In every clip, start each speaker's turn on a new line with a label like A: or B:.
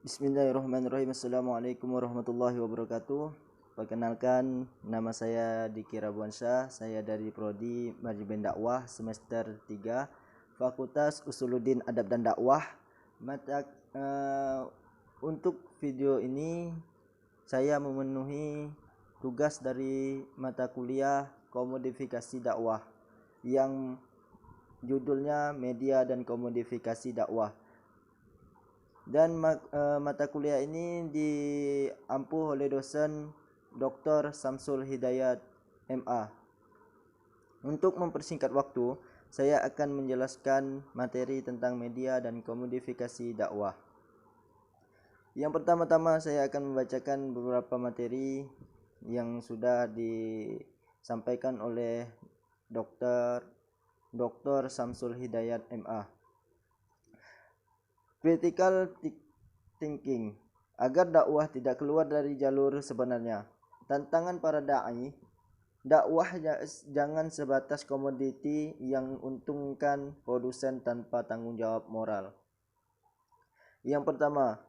A: Bismillahirrahmanirrahim. Assalamualaikum warahmatullahi wabarakatuh. Perkenalkan, nama saya Diki Rabuansyah. Saya dari Prodi Manajemen Dakwah semester 3, Fakultas Usuluddin Adab dan Dakwah. Untuk video ini saya memenuhi tugas dari mata kuliah Komodifikasi Dakwah yang judulnya Media dan Komodifikasi Dakwah. Dan mata kuliah ini diampu oleh dosen Dr. Samsul Hidayat MA. Untuk mempersingkat waktu, saya akan menjelaskan materi tentang media dan komodifikasi dakwah. Yang pertama-tama saya akan membacakan beberapa materi yang sudah disampaikan oleh Dr. Samsul Hidayat MA. Critical thinking agar dakwah tidak keluar dari jalur sebenarnya. Tantangan para dai, dakwah jangan sebatas komoditi yang untungkan produsen tanpa tanggung jawab moral. Yang pertama,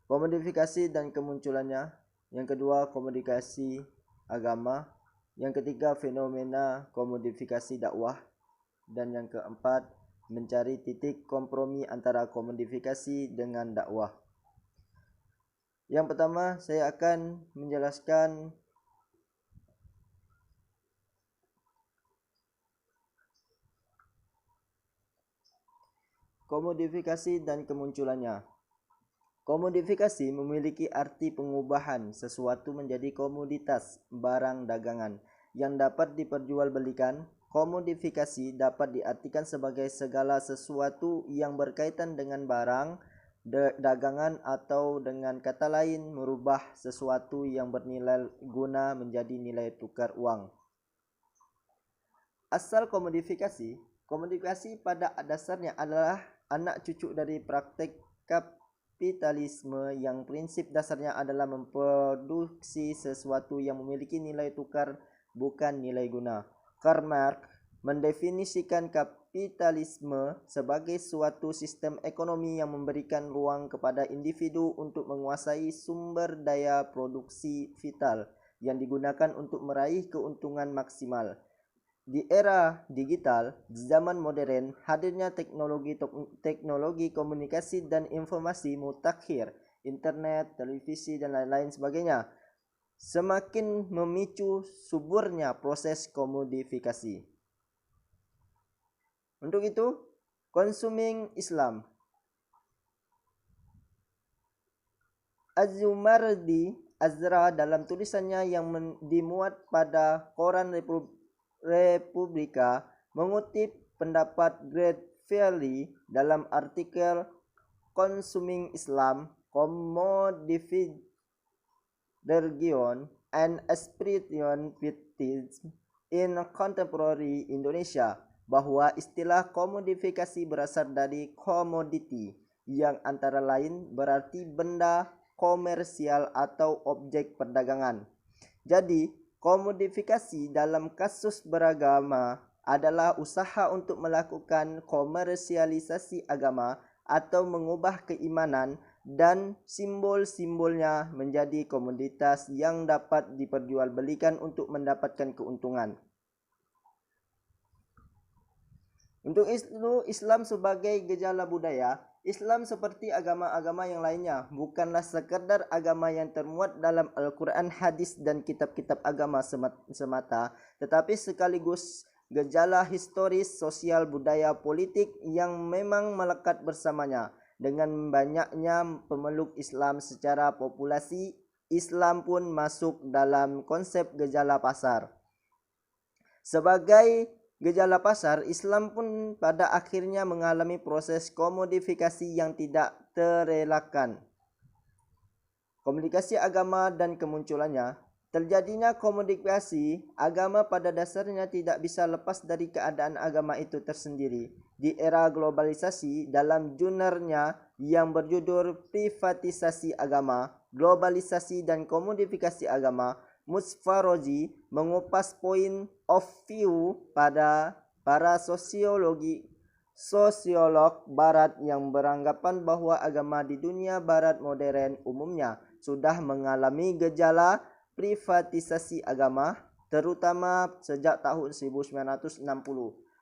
A: komodifikasi dan kemunculannya. Yang kedua, komodifikasi agama. Yang ketiga, fenomena komodifikasi dakwah. Dan yang keempat, mencari titik kompromi antara komodifikasi dengan dakwah. Yang pertama, saya akan menjelaskan komodifikasi dan kemunculannya. Komodifikasi memiliki arti pengubahan sesuatu menjadi komoditas, barang dagangan yang dapat diperjualbelikan. Komodifikasi dapat diartikan sebagai segala sesuatu yang berkaitan dengan barang, dagangan, atau dengan kata lain merubah sesuatu yang bernilai guna menjadi nilai tukar uang. Asal komodifikasi pada dasarnya adalah anak cucu dari praktek kapitalisme yang prinsip dasarnya adalah memproduksi sesuatu yang memiliki nilai tukar, bukan nilai guna. Karl Marx mendefinisikan kapitalisme sebagai suatu sistem ekonomi yang memberikan ruang kepada individu untuk menguasai sumber daya produksi vital yang digunakan untuk meraih keuntungan maksimal. Di era digital, di zaman modern, hadirnya teknologi komunikasi dan informasi mutakhir, internet, televisi, dan lain-lain sebagainya, semakin memicu suburnya proses komodifikasi. Untuk itu, Consuming Islam. Az-Zumardi Azra dalam tulisannya yang dimuat pada koran Republika mengutip pendapat Greg Fairley dalam artikel Consuming Islam, Commodification Religion and Spiritualism in Contemporary Indonesia, bahwa istilah komodifikasi berasal dari komoditi yang antara lain berarti benda komersial atau objek perdagangan. Jadi, komodifikasi dalam kasus beragama adalah usaha untuk melakukan komersialisasi agama atau mengubah keimanan dan simbol-simbolnya menjadi komoditas yang dapat diperjualbelikan untuk mendapatkan keuntungan. Untuk itu, Islam sebagai gejala budaya, Islam seperti agama-agama yang lainnya bukanlah sekedar agama yang termuat dalam Al-Quran, hadis, dan kitab-kitab agama semata, tetapi sekaligus gejala historis, sosial, budaya, politik yang memang melekat bersamanya. Dengan banyaknya pemeluk Islam secara populasi, Islam pun masuk dalam konsep gejala pasar. Sebagai gejala pasar, Islam pun pada akhirnya mengalami proses komodifikasi yang tidak terelakkan. Komunikasi agama dan kemunculannya. Terjadinya komodifikasi agama pada dasarnya tidak bisa lepas dari keadaan agama itu tersendiri. Di era globalisasi, dalam jurnalnya yang berjudul Privatisasi Agama, Globalisasi dan Komodifikasi Agama, Musfaroji mengupas point of view pada para sosiologi sosiolog barat yang beranggapan bahwa agama di dunia barat modern umumnya sudah mengalami gejala privatisasi agama, terutama sejak tahun 1960.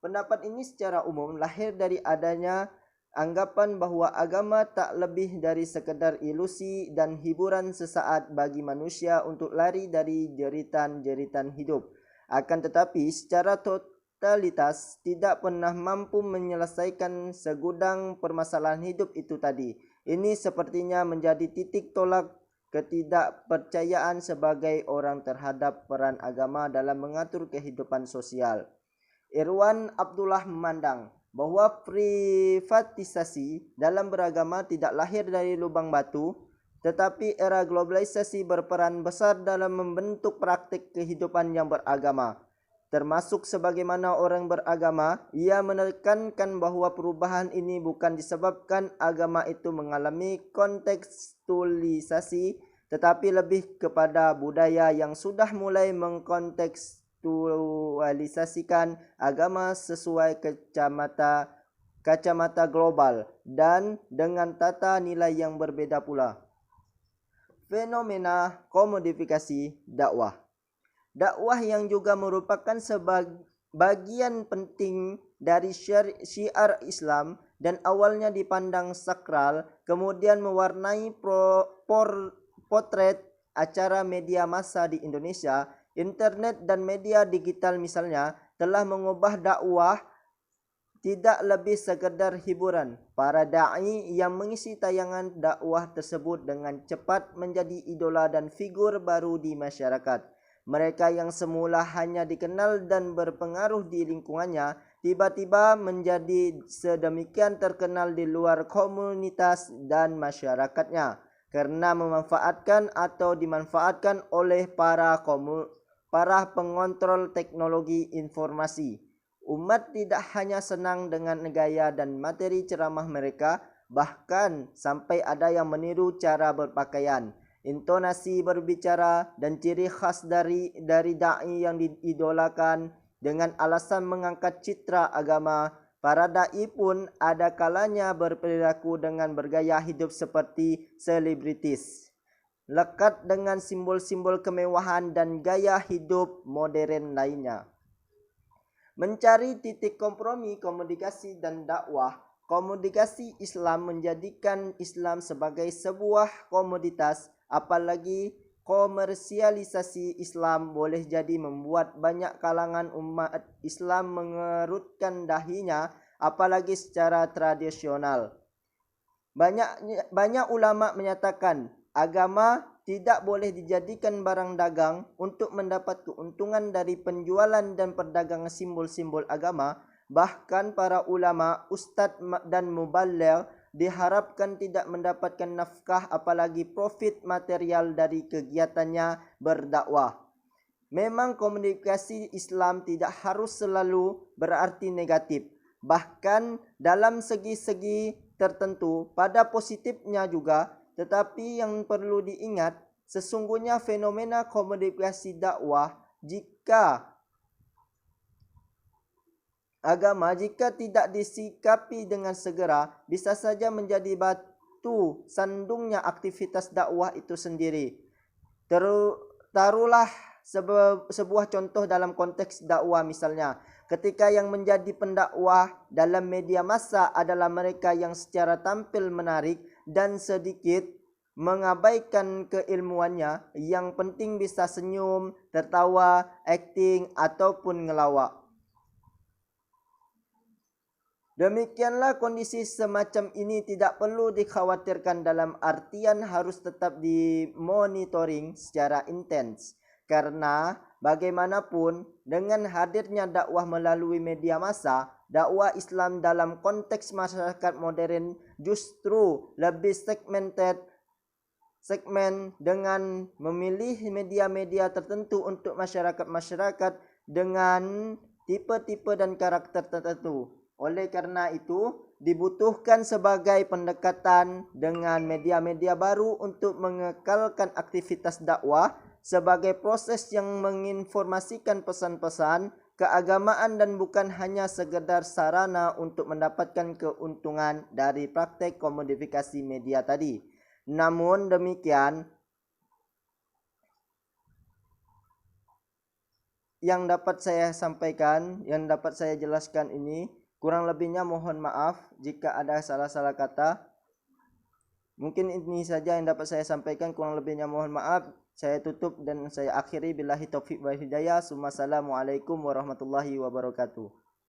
A: Pendapat ini secara umum lahir dari adanya anggapan bahwa agama tak lebih dari sekedar ilusi dan hiburan sesaat bagi manusia untuk lari dari jeritan-jeritan hidup. Akan tetapi secara totalitas tidak pernah mampu menyelesaikan segudang permasalahan hidup itu tadi. Ini sepertinya menjadi titik tolak ketidakpercayaan sebagai orang terhadap peran agama dalam mengatur kehidupan sosial. Irwan Abdullah memandang bahwa privatisasi dalam beragama tidak lahir dari lubang batu, tetapi era globalisasi berperan besar dalam membentuk praktik kehidupan yang beragama. Termasuk sebagaimana orang beragama, ia menekankan bahwa perubahan ini bukan disebabkan agama itu mengalami kontekstualisasi, tetapi lebih kepada budaya yang sudah mulai mengkontekstualisasikan agama sesuai kacamata global dan dengan tata nilai yang berbeda pula. Fenomena komodifikasi dakwah. Dakwah yang juga merupakan bagian penting dari syiar Islam dan awalnya dipandang sakral, kemudian mewarnai potret acara media massa di Indonesia. Internet dan media digital misalnya telah mengubah dakwah tidak lebih sekedar hiburan. Para da'i yang mengisi tayangan dakwah tersebut dengan cepat menjadi idola dan figur baru di masyarakat. Mereka yang semula hanya dikenal dan berpengaruh di lingkungannya, tiba-tiba menjadi sedemikian terkenal di luar komunitas dan masyarakatnya, karena memanfaatkan atau dimanfaatkan oleh para pengontrol teknologi informasi. Umat tidak hanya senang dengan gaya dan materi ceramah mereka, bahkan sampai ada yang meniru cara berpakaian, intonasi berbicara, dan ciri khas dari da'i yang diidolakan dengan alasan mengangkat citra agama. Para da'i pun ada kalanya berperilaku dengan bergaya hidup seperti selebritis, lekat dengan simbol-simbol kemewahan dan gaya hidup modern lainnya. Mencari titik kompromi komunikasi dan dakwah. Komunikasi Islam menjadikan Islam sebagai sebuah komoditas, apalagi komersialisasi Islam boleh jadi membuat banyak kalangan umat Islam mengerutkan dahinya, apalagi secara tradisional. Banyak ulama menyatakan agama tidak boleh dijadikan barang dagang untuk mendapat keuntungan dari penjualan dan perdagangan simbol-simbol agama. Bahkan para ulama, ustadz dan muballigh diharapkan tidak mendapatkan nafkah apalagi profit material dari kegiatannya berdakwah. Memang komunikasi Islam tidak harus selalu berarti negatif. Bahkan dalam segi-segi tertentu pada positifnya juga. Tetapi yang perlu diingat, sesungguhnya fenomena komodifikasi dakwah jika tidak disikapi dengan segera, bisa saja menjadi batu sandungnya aktivitas dakwah itu sendiri. Taruhlah sebuah contoh dalam konteks dakwah misalnya. Ketika yang menjadi pendakwah dalam media massa adalah mereka yang secara tampil menarik dan sedikit mengabaikan keilmuannya, yang penting bisa senyum, tertawa, acting, ataupun ngelawak. Demikianlah kondisi semacam ini tidak perlu dikhawatirkan dalam artian harus tetap dimonitoring secara intens. Karena bagaimanapun dengan hadirnya dakwah melalui media massa, dakwah Islam dalam konteks masyarakat modern justru lebih segmen dengan memilih media-media tertentu untuk masyarakat dengan tipe-tipe dan karakter tertentu. Oleh karena itu, dibutuhkan sebagai pendekatan dengan media-media baru untuk mengekalkan aktivitas dakwah sebagai proses yang menginformasikan pesan-pesan keagamaan dan bukan hanya sekedar sarana untuk mendapatkan keuntungan dari praktek komodifikasi media tadi. Namun demikian, yang dapat saya sampaikan, yang dapat saya jelaskan ini, kurang lebihnya mohon maaf jika ada salah-salah kata. Mungkin ini saja yang dapat saya sampaikan, kurang lebihnya mohon maaf. Saya tutup dan saya akhiri billahi taufiq wal hidayah. Assalamualaikum warahmatullahi wabarakatuh.